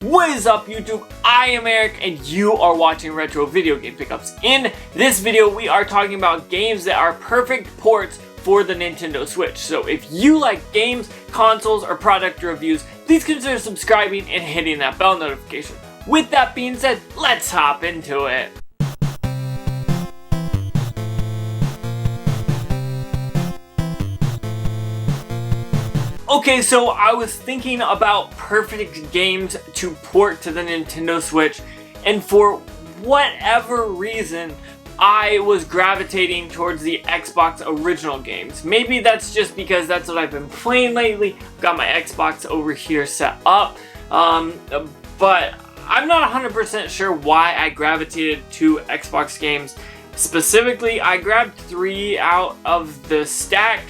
What is up, YouTube? I am Eric and you are watching Retro Video Game Pickups. In this video we are talking about games that are perfect ports for the Nintendo Switch. So if you like games, consoles, or product reviews, please consider subscribing and hitting that bell notification. With that being said, let's hop into it. Okay, so I was thinking about perfect games to port to the Nintendo Switch, and for whatever reason, I was gravitating towards the Xbox original games. Maybe that's just because that's what I've been playing lately. I've got my Xbox over here set up, but I'm not 100% sure why I gravitated to Xbox games. Specifically, I grabbed 3 out of the stack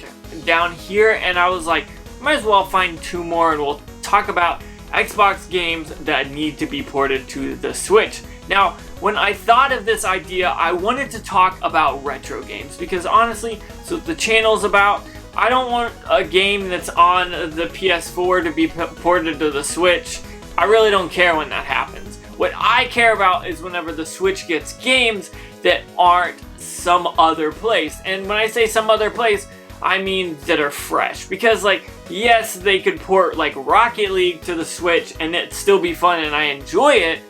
down here, and I was like, might as well find 2 more, and we'll talk about Xbox games that need to be ported to the Switch. Now, when I thought of this idea, I wanted to talk about retro games, because honestly, so the channel's about, I don't want a game that's on the PS4 to be ported to the Switch. I really don't care when that happens. What I care about is whenever the Switch gets games that aren't some other place. And when I say some other place, I mean that are fresh, because like, yes, they could port like Rocket League to the Switch and it'd still be fun and I enjoy it,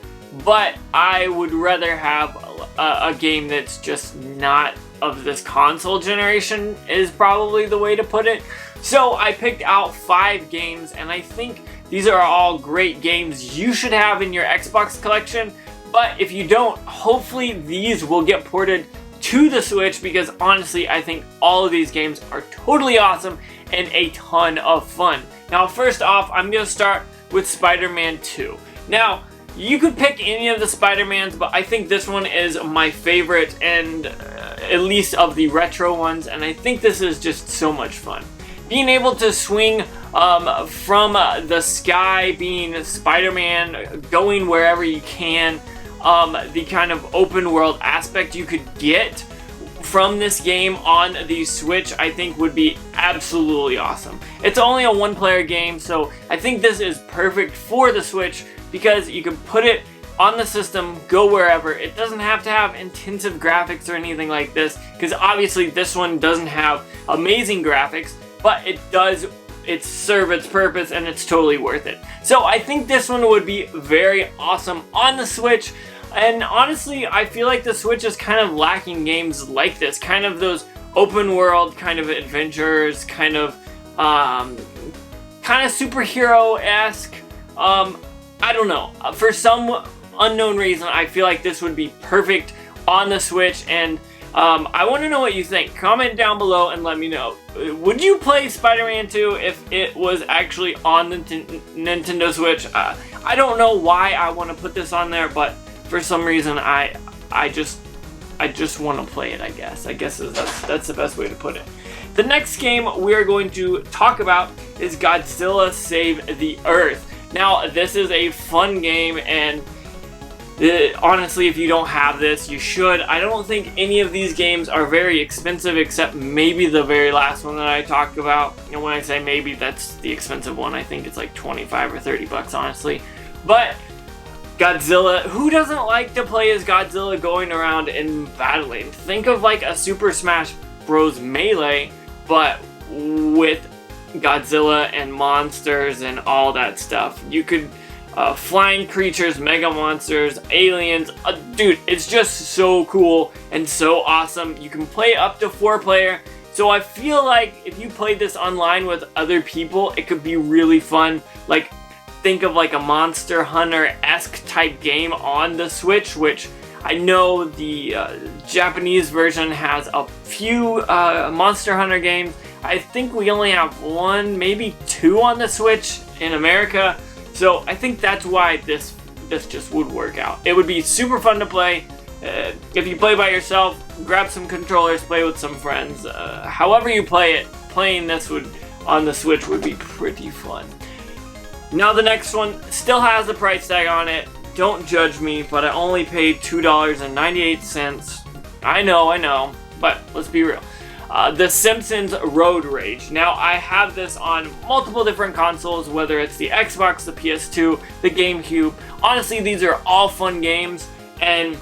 but I would rather have a game that's just not of this console generation, is probably the way to put it. So I picked out 5 games, and I think these are all great games you should have in your Xbox collection, but if you don't, hopefully these will get ported to the Switch, because honestly I think all of these games are totally awesome and a ton of fun. Now first off, I'm going to start with Spider-Man 2. Now you could pick any of the Spider-Mans, but I think this one is my favorite, and at least of the retro ones, and I think this is just so much fun. Being able to swing from the sky, being Spider-Man, going wherever you can, the kind of open world aspect you could get from this game on the Switch, I think would be absolutely awesome. It's only a 1-player game, so I think this is perfect for the Switch, because you can put it on the system, go wherever. It doesn't have to have intensive graphics or anything like this, because obviously this one doesn't have amazing graphics, but it does serve its purpose and it's totally worth it. So I think this one would be very awesome on the Switch. And honestly, I feel like the Switch is kind of lacking games like this, kind of those open world kind of adventures, kind of superhero-esque. I don't know. For some unknown reason, I feel like this would be perfect on the Switch, and I want to know what you think. Comment down below and let me know. Would you play Spider-Man 2 if it was actually on the Nintendo Switch? I don't know why I want to put this on there, but for some reason I just want to play it, I guess. That's the best way to put it. The next game we are going to talk about is Godzilla Save the Earth. Now, this is a fun game, and honestly, if you don't have this, you should. I don't think any of these games are very expensive, except maybe the very last one that I talked about. And when I say maybe, that's the expensive one. I think it's like 25 or 30 bucks, honestly. But Godzilla, who doesn't like to play as Godzilla going around and battling? Think of like a Super Smash Bros. Melee, but with Godzilla and monsters and all that stuff. You could flying creatures, mega monsters, aliens. Dude, it's just so cool and so awesome. You can play up to 4-player. So I feel like if you played this online with other people, it could be really fun. Like, think of like a Monster Hunter-esque type game on the Switch, which I know the Japanese version has a few Monster Hunter games. I think we only have 1, maybe 2 on the Switch in America. So I think that's why this just would work out. It would be super fun to play. If you play by yourself, grab some controllers, play with some friends. However you play it, playing this on the Switch would be pretty fun. Now the next one still has a price tag on it. Don't judge me, but I only paid $2.98. I know, but let's be real. The Simpsons Road Rage. Now, I have this on multiple different consoles, whether it's the Xbox, the PS2, the GameCube. Honestly, these are all fun games, and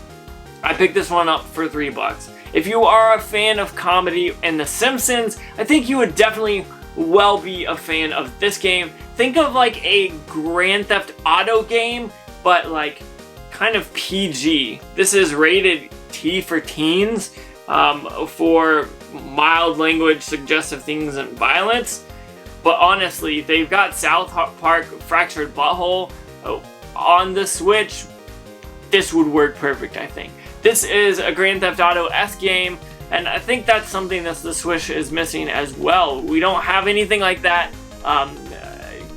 I picked this one up for $3. If you are a fan of comedy and The Simpsons, I think you would definitely well be a fan of this game. Think of like a Grand Theft Auto game, but like kind of PG. This is rated T for teens, for mild language, suggestive things, and violence. But honestly, they've got South Park Fractured Butthole on the Switch. This would work perfect, I think. This is a Grand Theft Auto-esque game, and I think that's something that the Switch is missing as well. We don't have anything like that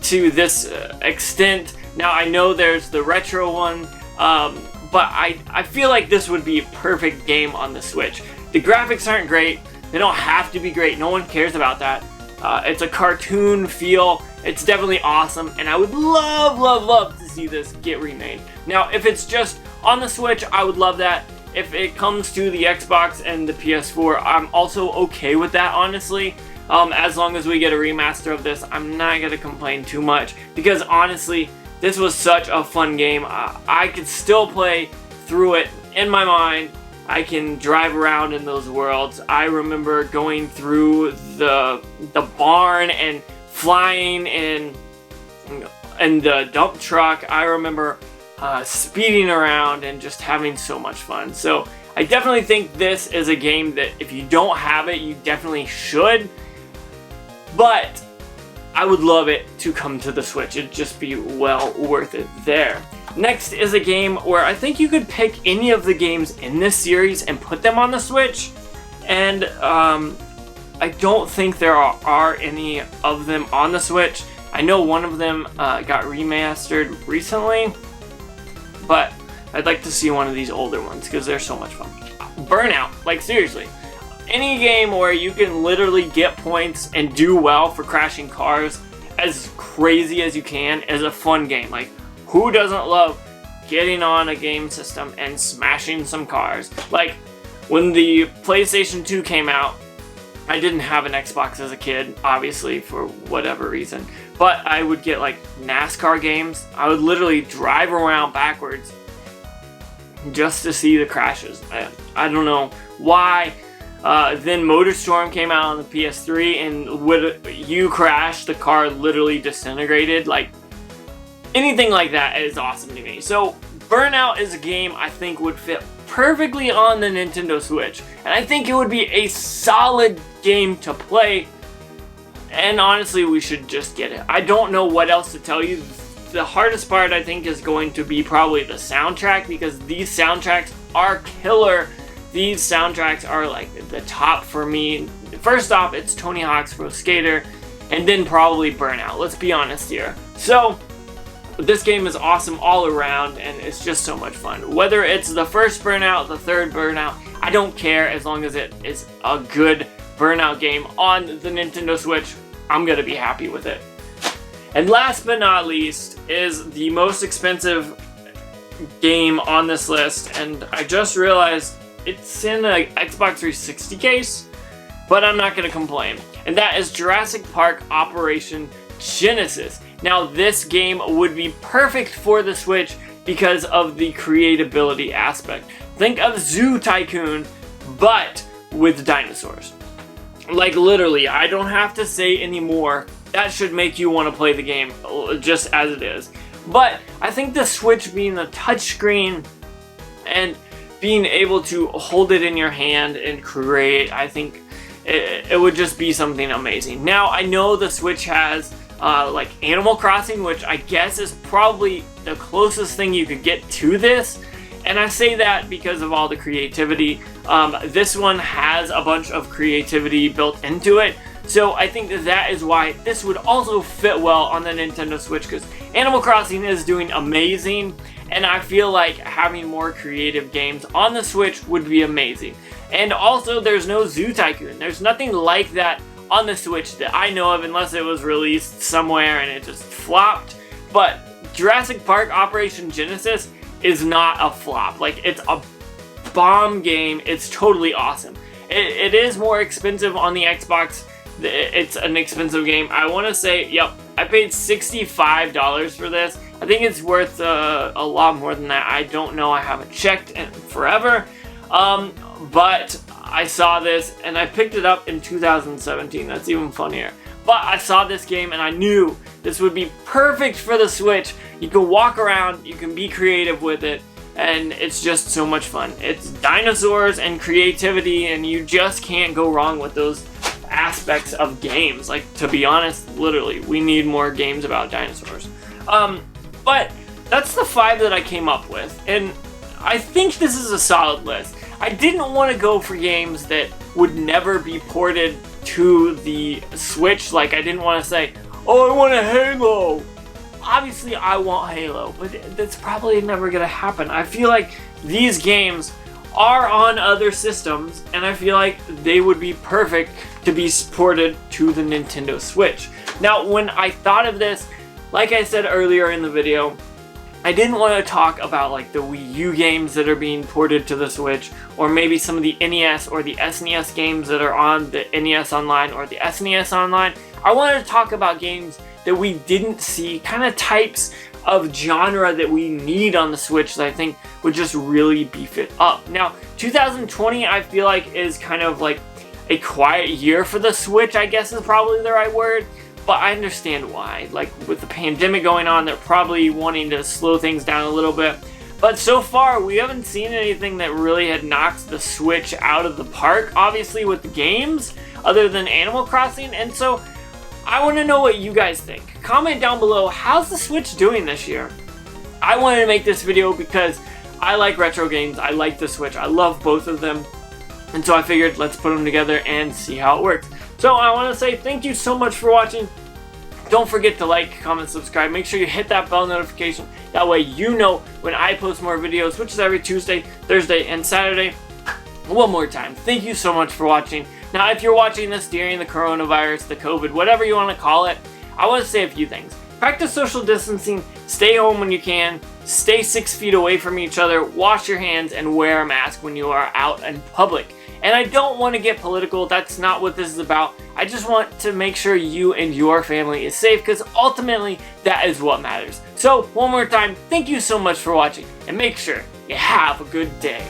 to this extent. Now, I know there's the retro one, but I feel like this would be a perfect game on the Switch. The graphics aren't great. They don't have to be great. No one cares about that. It's a cartoon feel. It's definitely awesome, and I would love to see this get remade. Now, if it's just on the Switch, I would love that. If it comes to the Xbox and the PS4, I'm also okay with that, honestly. As long as we get a remaster of this, I'm not going to complain too much, because honestly, this was such a fun game. I could still play through it in my mind. I can drive around in those worlds. I remember going through the barn and flying in the dump truck. I remember speeding around and just having so much fun. So I definitely think this is a game that if you don't have it, you definitely should. But I would love it to come to the Switch. It'd just be well worth it there. Next is a game where I think you could pick any of the games in this series and put them on the Switch. And I don't think there are any of them on the Switch. I know one of them got remastered recently, but I'd like to see one of these older ones because they're so much fun. Burnout, like seriously. Any game where you can literally get points and do well for crashing cars as crazy as you can is a fun game. Like, who doesn't love getting on a game system and smashing some cars? Like, when the PlayStation 2 came out, I didn't have an Xbox as a kid, obviously, for whatever reason. But I would get, like, NASCAR games. I would literally drive around backwards just to see the crashes. I don't know why. Then MotorStorm came out on the PS3, and when you crashed, the car literally disintegrated. Like, anything like that is awesome to me. So, Burnout is a game I think would fit perfectly on the Nintendo Switch. And I think it would be a solid game to play. And honestly, we should just get it. I don't know what else to tell you. The hardest part, I think, is going to be probably the soundtrack, because these soundtracks are killer. These soundtracks are like the top for me. First off, it's Tony Hawk's Pro Skater, and then probably Burnout. Let's be honest here. So, this game is awesome all around, and it's just so much fun. Whether it's the first Burnout, the third Burnout, I don't care as long as it is a good Burnout game on the Nintendo Switch. I'm gonna be happy with it. And last but not least is the most expensive game on this list, and I just realized it's in an Xbox 360 case, but I'm not going to complain. And that is Jurassic Park Operation Genesis. Now, this game would be perfect for the Switch because of the creatability aspect. Think of Zoo Tycoon, but with dinosaurs. Like, literally, I don't have to say anymore. That should make you want to play the game just as it is. But I think the Switch being a touchscreen and being able to hold it in your hand and create, I think it would just be something amazing. Now, I know the Switch has like Animal Crossing, which I guess is probably the closest thing you could get to this. And I say that because of all the creativity. This one has a bunch of creativity built into it. So I think that is why this would also fit well on the Nintendo Switch, because Animal Crossing is doing amazing. And I feel like having more creative games on the Switch would be amazing. And also, there's no Zoo Tycoon. There's nothing like that on the Switch that I know of, unless it was released somewhere and it just flopped. But Jurassic Park Operation Genesis is not a flop. Like, it's a bomb game. It's totally awesome. it is more expensive on the Xbox. It's an expensive game. I want to say, yep, I paid $65 for this. I think it's worth a lot more than that. I don't know. I haven't checked in forever. But I saw this and I picked it up in 2017. That's even funnier. But I saw this game and I knew this would be perfect for the Switch. You can walk around, you can be creative with it, and it's just so much fun. It's dinosaurs and creativity, and you just can't go wrong with those aspects of games. Like, to be honest, literally, we need more games about dinosaurs. But that's the 5 that I came up with, and I think this is a solid list. I didn't want to go for games that would never be ported to the Switch. Like, I didn't want to say, oh, I want a Halo. Obviously, I want Halo, but that's probably never going to happen. I feel like these games are on other systems, and I feel like they would be perfect to be ported to the Nintendo Switch. Now, when I thought of this, like I said earlier in the video, I didn't want to talk about like the Wii U games that are being ported to the Switch, or maybe some of the NES or the SNES games that are on the NES Online or the SNES Online. I wanted to talk about games that we didn't see, kind of types of genre that we need on the Switch that I think would just really beef it up. Now, 2020 I feel like is kind of like a quiet year for the Switch, I guess is probably the right word. But I understand why. Like, with the pandemic going on, they're probably wanting to slow things down a little bit. But so far, we haven't seen anything that really had knocked the Switch out of the park, obviously, with the games, other than Animal Crossing. And so, I want to know what you guys think. Comment down below, how's the Switch doing this year? I wanted to make this video because I like retro games, I like the Switch, I love both of them. And so I figured, let's put them together and see how it works. So I want to say thank you so much for watching. Don't forget to like, comment, subscribe. Make sure you hit that bell notification. That way you know when I post more videos, which is every Tuesday, Thursday, and Saturday. One more time, thank you so much for watching. Now, if you're watching this during the coronavirus, the COVID, whatever you want to call it, I want to say a few things. Practice social distancing, stay home when you can, stay 6 feet away from each other, wash your hands, and wear a mask when you are out in public. And I don't want to get political, that's not what this is about. I just want to make sure you and your family is safe, because ultimately, that is what matters. So, one more time, thank you so much for watching, and make sure you have a good day.